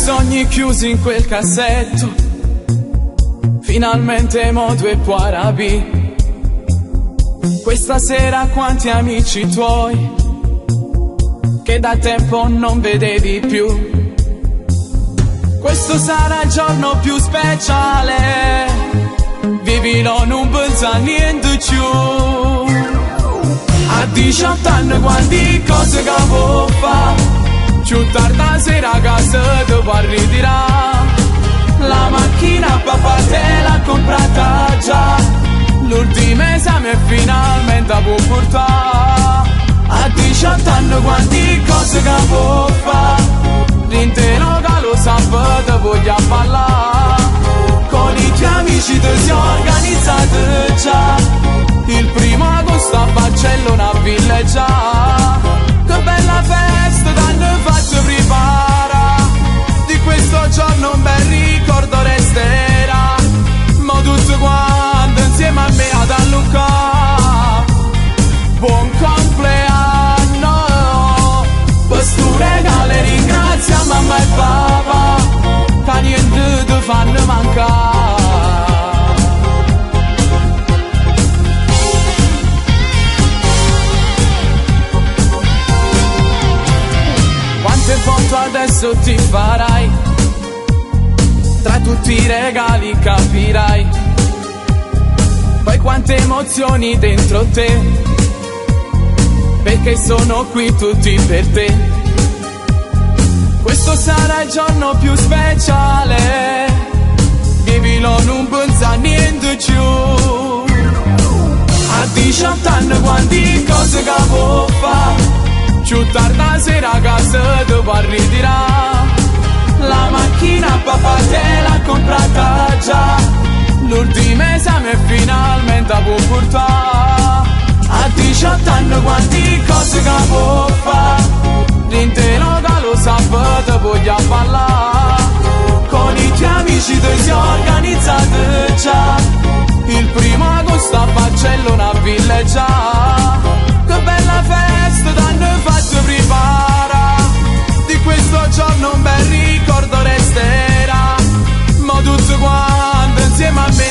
sogni chiusi in quel cassetto, finalmente mo 2 puoi rapire. Questa sera quanti amici tuoi che da tempo non vedevi più. Questo sarà il giorno più speciale, vivilo, non pensa a niente più. A 18 anni quanti cose che può fare, più tarda sera a casa ti puoi ritirare. La macchina papà te l'ha comprata già, l'ultimo esame finalmente può portare. A 18 anni quanti cose che può fare, l'intero che lo sa te voglia ballare. Con i tuoi amici ti si organizzate già, il 1° agosto a Barcellona a villeggiare. Che bella festa t'hanno fatto prepara, di questo giorno un bel ricordo resterà. Ma tutti quanti insieme a me ad Luca, buon compleanno. Questo regalo ringrazia mamma e papà, che niente ti fanno mancare. Quante foto adesso ti farai, tra tutti i regali capirai. Poi quante emozioni dentro te, perché sono qui tutti per te. Questo sarà il giorno più speciale, vivilo, non pensa a niente più. A 18 anni quanti cose che può fare, più tarda sera a casa ti puoi ritirare. La macchina papà te l'ha comprata già, l'ultimo esame finalmente può portare. A 18 anni quanti cose che può fare, l'intero che lo sa te voglia ballare. Con i tuoi amici ti si organizzate già, il 1° agosto a Barcellona a villeggiare. Che bella festa t'hanno fatto prepara, di questo giorno un bel ricordo resterà. Ma tutti quanti insieme a me